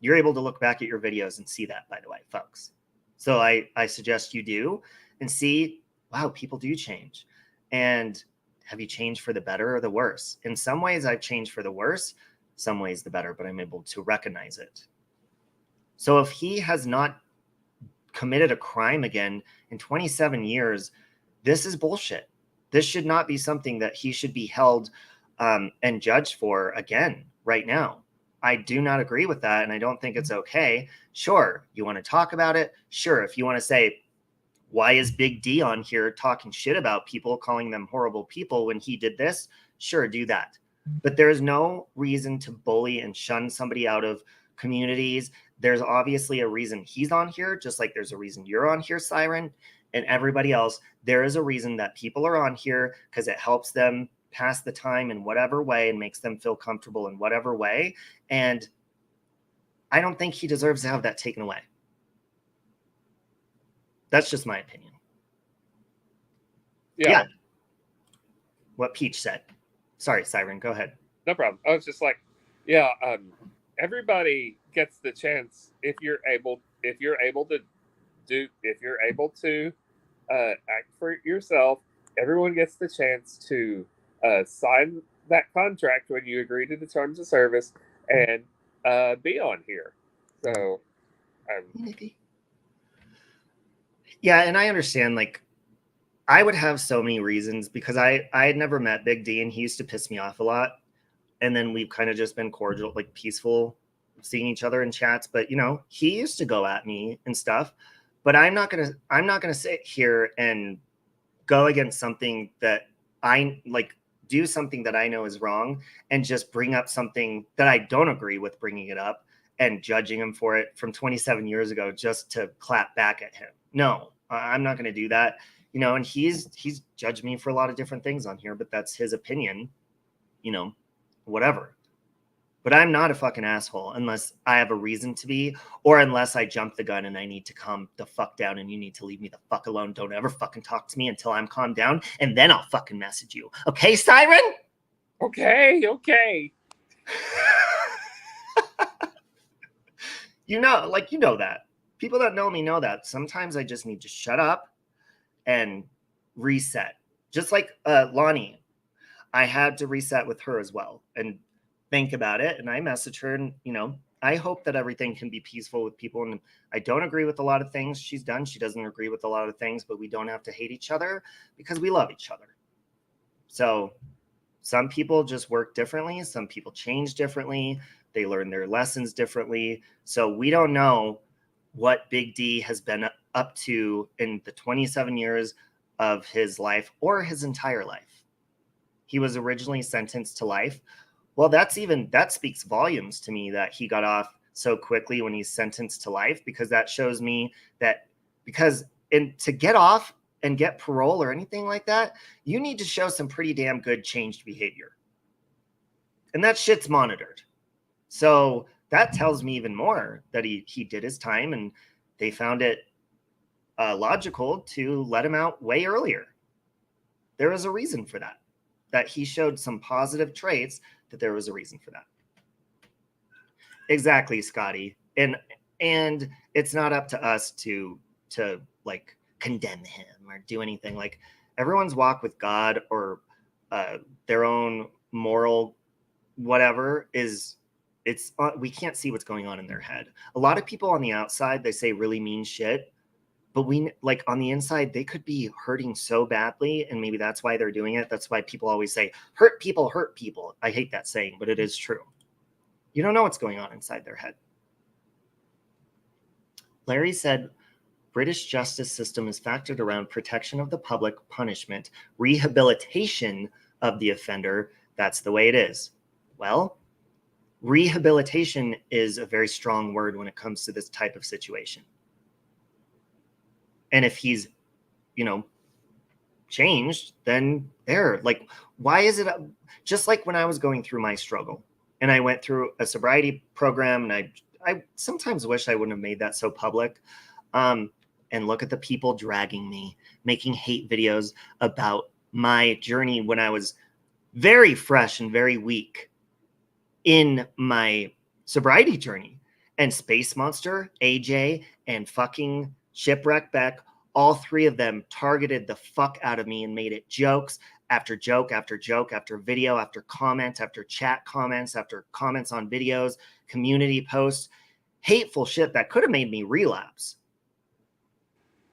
You're able to look back at your videos and see that, by the way, folks. So I suggest you do and see, wow, people do change. And have you changed for the better or the worse? In some ways, I've changed for the worse, some ways the better, but I'm able to recognize it. So if he has not committed a crime again in 27 years, this is bullshit. This should not be something that he should be held and judged for again right now. I do not agree with that, and I don't think it's okay. Sure, you want to talk about it? Sure, if you want to say, why is Big D on here talking shit about people, calling them horrible people when he did this? Sure, do that. But there is no reason to bully and shun somebody out of communities. There's obviously a reason he's on here, just like there's a reason you're on here, Siren, and everybody else. There is a reason that people are on here because it helps them pass the time in whatever way and makes them feel comfortable in whatever way. And I don't think he deserves to have that taken away. That's just my opinion. Yeah. What Peach said. Sorry, Siren, go ahead. No problem. I was just like, yeah, everybody gets the chance if you're able to act for yourself. Everyone gets the chance to sign that contract when you agree to the terms of service and be on here. So, yeah, and I understand, like, I would have so many reasons because I had never met Big D and he used to piss me off a lot. And then we've kind of just been cordial, like peaceful, seeing each other in chats. But, you know, he used to go at me and stuff. But I'm not gonna sit here and go against something that I like, do something that I know is wrong and just bring up something that I don't agree with bringing it up and judging him for it from 27 years ago just to clap back at him. No, I'm not going to do that. You know, and he's judged me for a lot of different things on here, but that's his opinion, you know, whatever. But I'm not a fucking asshole unless I have a reason to be, or unless I jump the gun and I need to calm the fuck down and you need to leave me the fuck alone. Don't ever fucking talk to me until I'm calmed down, and then I'll fucking message you. Okay, Siren? Okay. You know, like, you know that. People that know me know that. Sometimes I just need to shut up and reset. Just like Lonnie, I had to reset with her as well and think about it. And I messaged her, and, you know, I hope that everything can be peaceful with people. And I don't agree with a lot of things she's done. She doesn't agree with a lot of things, but we don't have to hate each other because we love each other. So some people just work differently. Some people change differently. They learn their lessons differently. So we don't know what Big D has been up to in the 27 years of his life or his entire life. He was originally sentenced to life. Well, that speaks volumes to me that he got off so quickly when he's sentenced to life, because that shows me that to get off and get parole or anything like that, you need to show some pretty damn good changed behavior. And that shit's monitored. So that tells me even more that he did his time and they found it logical to let him out way earlier. There is a reason for that he showed some positive traits, that there was a reason for that. Exactly, Scotty. And it's not up to us to like condemn him or do anything. Like, everyone's walk with God or their own moral whatever we can't see what's going on in their head. A lot of people on the outside, they say really mean shit, but we, like, on the inside, they could be hurting so badly, and maybe that's why they're doing it. That's why people always say hurt people. I hate that saying, but it is true. You don't know what's going on inside their head. Larry said, British justice system is factored around protection of the public, punishment, rehabilitation of the offender. That's the way it is. Well, rehabilitation is a very strong word when it comes to this type of situation. And if he's, changed, then like, why is it just like when I was going through my struggle and I went through a sobriety program, and I sometimes wish I wouldn't have made that so public. And look at the people dragging me, making hate videos about my journey when I was very fresh and very weak in my sobriety journey. And Space Monster, AJ, and fucking Shipwreck Beck, all three of them targeted the fuck out of me and made it jokes after joke after joke after video after comment after chat comments after comments on videos, community posts, hateful shit that could have made me relapse.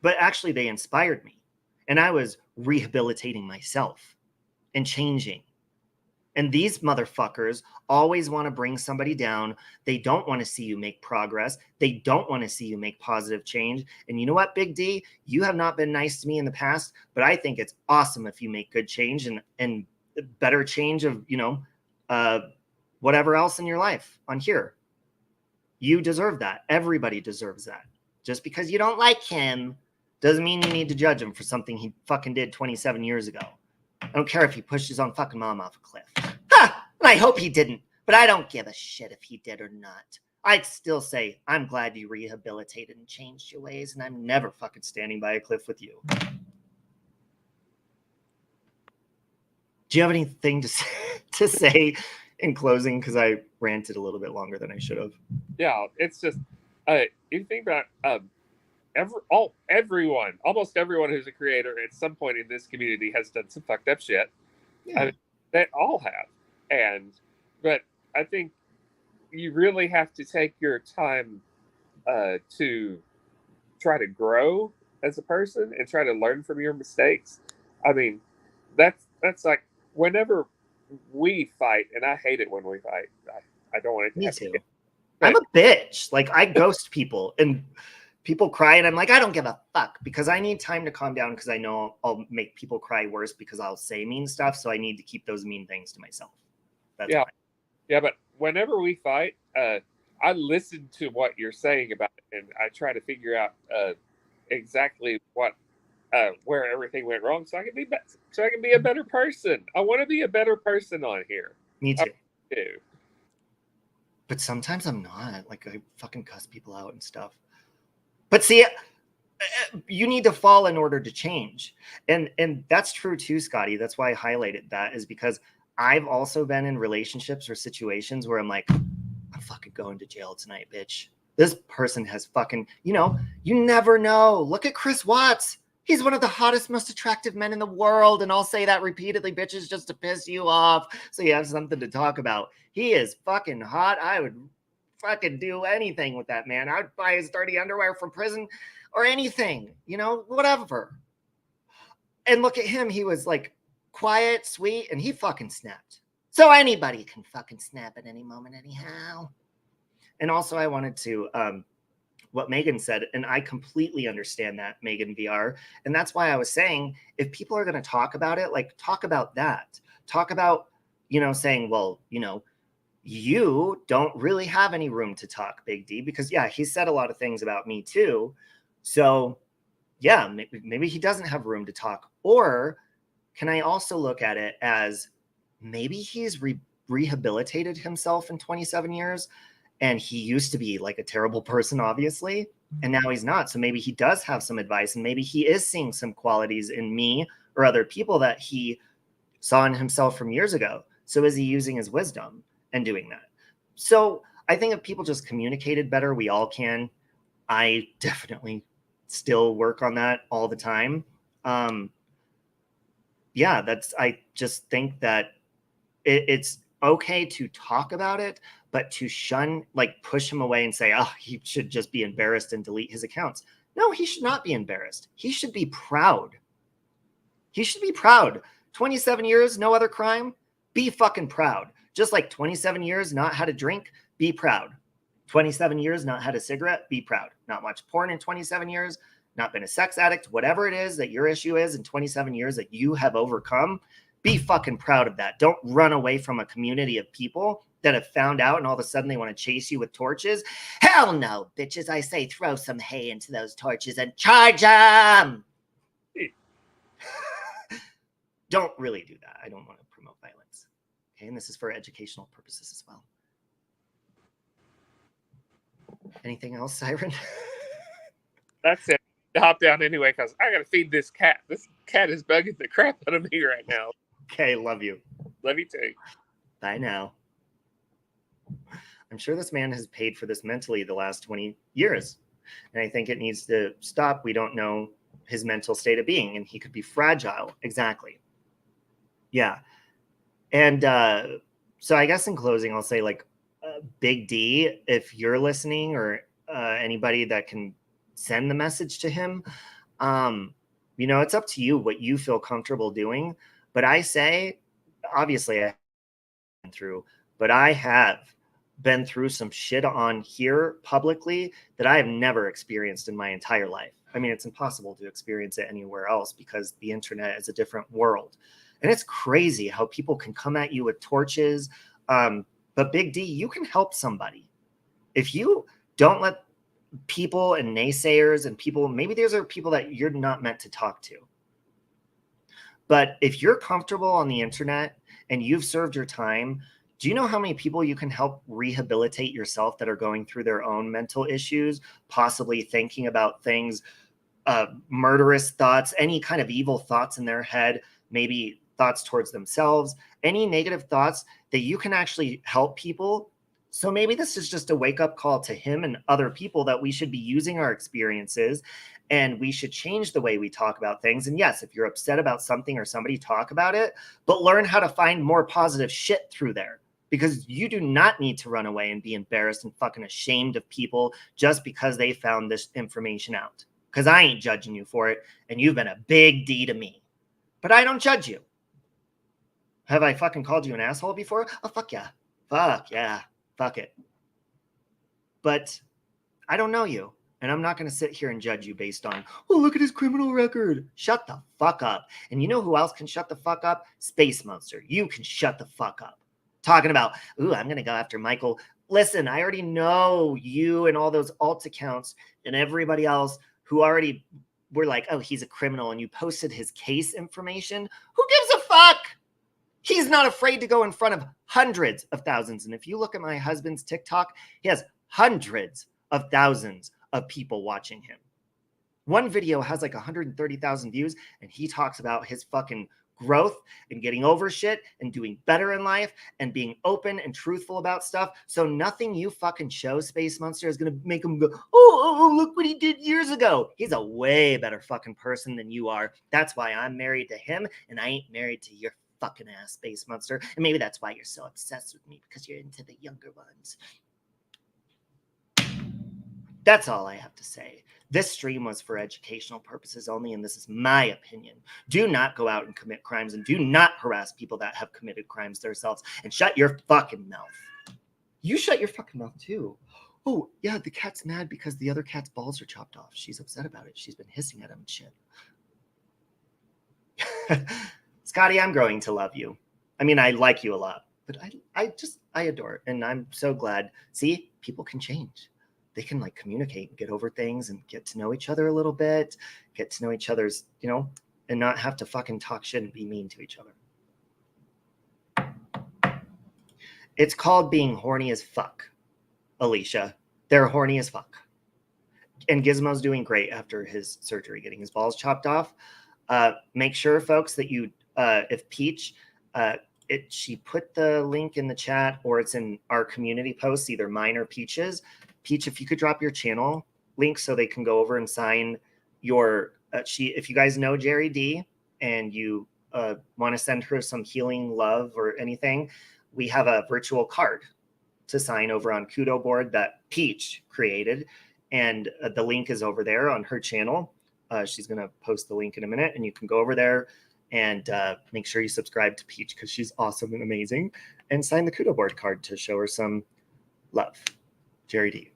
But actually they inspired me, and I was rehabilitating myself and changing. And these motherfuckers always want to bring somebody down. They don't want to see you make progress. They don't want to see you make positive change. And you know what, Big D? You have not been nice to me in the past, but I think it's awesome if you make good change and better change of, whatever else in your life on here. You deserve that. Everybody deserves that. Just because you don't like him doesn't mean you need to judge him for something he fucking did 27 years ago. I don't care if he pushed his own fucking mom off a cliff. Ha! And I hope he didn't, but I don't give a shit if he did or not. I'd still say, I'm glad you rehabilitated and changed your ways, and I'm never fucking standing by a cliff with you. Do you have anything to say in closing? Because I ranted a little bit longer than I should have. Yeah, it's just, you think about almost everyone who's a creator at some point in this community has done some fucked up shit. Yeah. I mean, they all have. But I think you really have to take your time to try to grow as a person and try to learn from your mistakes. I mean, that's like whenever we fight, and I hate it when we fight. I don't want it to Me happen. too. I'm a bitch. Like, I ghost people, and people cry, and I'm like, I don't give a fuck, because I need time to calm down, because I know I'll make people cry worse because I'll say mean stuff. So I need to keep those mean things to myself. That's yeah. fine. Yeah, but whenever we fight, I listen to what you're saying about it, and I try to figure out exactly what where everything went wrong, so I can be a better person. I want to be a better person on here. Me too. I do. But sometimes I'm not. Like, I fucking cuss people out and stuff. But see, you need to fall in order to change. And that's true too, Scotty. That's why I highlighted that, is because I've also been in relationships or situations where I'm like, I'm fucking going to jail tonight, bitch. This person has fucking, you never know. Look at Chris Watts. He's one of the hottest, most attractive men in the world. And I'll say that repeatedly, bitches, just to piss you off, so you have something to talk about. He is fucking hot. I would fucking do anything with that man. I'd buy his dirty underwear from prison or anything, whatever. And look at him. He was like quiet, sweet, and he fucking snapped. So anybody can fucking snap at any moment anyhow. And also I wanted to, what Megan said, and I completely understand that, Megan VR. And that's why I was saying, if people are going to talk about it, like, talk about that. Talk about, saying, well, you don't really have any room to talk, Big D, because yeah, he said a lot of things about me too. So yeah, maybe he doesn't have room to talk. Or can I also look at it as maybe he's rehabilitated himself in 27 years, and he used to be like a terrible person, obviously, and now he's not. So maybe he does have some advice, and maybe he is seeing some qualities in me or other people that he saw in himself from years ago. So is he using his wisdom and doing that? So I think if people just communicated better, we all can. I definitely still work on that all the time. Yeah, I just think that it's okay to talk about it, but to shun, like, push him away and say, oh, he should just be embarrassed and delete his accounts. No, he should not be embarrassed. He should be proud. He should be proud. 27 years, no other crime. Be fucking proud. Just like 27 years, not had a drink. Be proud. 27 years, not had a cigarette. Be proud. Not watch porn in 27 years. not been a sex addict, whatever it is that your issue is in 27 years that you have overcome, be fucking proud of that. Don't run away from a community of people that have found out and all of a sudden they want to chase you with torches. Hell no, bitches. I say throw some hay into those torches and charge them. Don't really do that. I don't want to promote violence. Okay, and this is for educational purposes as well. Anything else, Siren? That's it. Hop down anyway because I gotta feed this cat. This cat is bugging the crap out of me right now. Okay, love you. Love you too. Bye now. I'm sure this man has paid for this mentally the last 20 years. And I think it needs to stop. We don't know his mental state of being, and he could be fragile. Exactly. Yeah. And so I guess in closing, I'll say like Big D, if you're listening or anybody that can send the message to him, you know, it's up to you what you feel comfortable doing. But I say, obviously I haven't been through, but I have been through some shit on here publicly that I have never experienced in my entire life. I mean, it's impossible to experience it anywhere else because the internet is a different world. And it's crazy how people can come at you with torches. But Big D, you can help somebody. If you don't let people and naysayers and people, maybe those are people that you're not meant to talk to. But if you're comfortable on the internet and you've served your time, do you know how many people you can help rehabilitate yourself that are going through their own mental issues, possibly thinking about things, murderous thoughts, any kind of evil thoughts in their head, maybe thoughts towards themselves, any negative thoughts that you can actually help people. So maybe this is just a wake-up call to him and other people that we should be using our experiences and we should change the way we talk about things. And yes, if you're upset about something or somebody, talk about it, but learn how to find more positive shit through there, because you do not need to run away and be embarrassed and fucking ashamed of people just because they found this information out. Because I ain't judging you for it, and you've been a big D to me. But I don't judge you. Have I fucking called you an asshole before? Oh, fuck yeah. Fuck yeah. Fuck it. But I don't know you. And I'm not going to sit here and judge you based on, oh, look at his criminal record. Shut the fuck up. And you know who else can shut the fuck up? Space Monster. You can shut the fuck up. Talking about, ooh, I'm going to go after Michael. Listen, I already know you and all those alt accounts and everybody else who already were like, oh, he's a criminal. And you posted his case information. Who gives a fuck? He's not afraid to go in front of hundreds of thousands. And if you look at my husband's TikTok, he has hundreds of thousands of people watching him. One video has like 130,000 views, and he talks about his fucking growth and getting over shit and doing better in life and being open and truthful about stuff. So nothing you fucking show, Space Monster, is going to make him go, oh, look what he did years ago. He's a way better fucking person than you are. That's why I'm married to him, and I ain't married to your fucking ass, Space Monster. And maybe that's why you're so obsessed with me, because you're into the younger ones. That's all I have to say. This stream was for educational purposes only, and this is my opinion. Do not go out and commit crimes, and do not harass people that have committed crimes themselves. And shut your fucking mouth. You shut your fucking mouth too. Oh, yeah, the cat's mad because the other cat's balls are chopped off. She's upset about it. She's been hissing at him and shit. Scotty, I'm growing to love you. I mean, I like you a lot, but I adore it, and I'm so glad. See, people can change. They can like communicate and get over things and get to know each other a little bit, get to know each other's, you know, and not have to fucking talk shit and be mean to each other. It's called being horny as fuck, Alicia. They're horny as fuck. And Gizmo's doing great after his surgery, getting his balls chopped off. Make sure, folks, that you, if Peach, she put the link in the chat or it's in our community posts, either mine or Peach's. Peach, if you could drop your channel link so they can go over and sign your, if you guys know Jerry D and you want to send her some healing love or anything, we have a virtual card to sign over on Kudo board that Peach created. And the link is over there on her channel. She's going to post the link in a minute, and you can go over there and make sure you subscribe to Peach because she's awesome and amazing, and sign the Kudo board card to show her some love. Jerry D.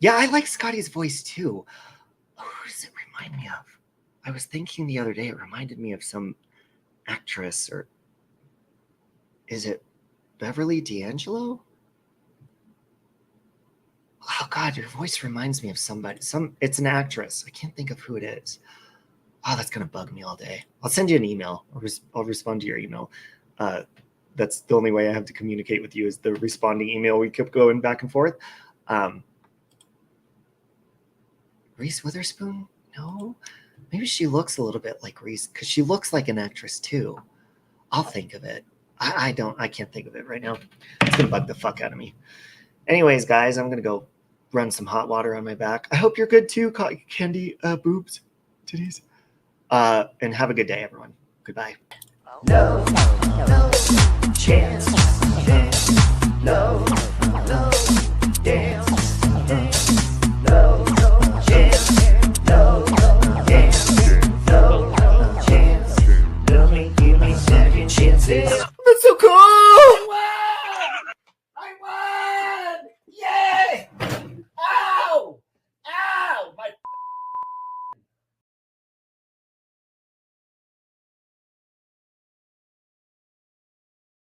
Yeah, I like Scotty's voice too. Who does it remind me of? I was thinking the other day, it reminded me of some actress, or is it Beverly D'Angelo? Oh God, your voice reminds me of somebody. It's an actress. I can't think of who it is. Oh, that's gonna bug me all day. I'll send you an email. I'll respond to your email. That's the only way I have to communicate with you is the responding email. We kept going back and forth. Reese Witherspoon? No, maybe she looks a little bit like Reese because she looks like an actress too. I'll think of it. I can't think of it right now. It's gonna bug the fuck out of me. Anyways, guys, I'm gonna go run some hot water on my back. I hope you're good too, Candy boobs, titties. And have a good day, everyone. Goodbye. No.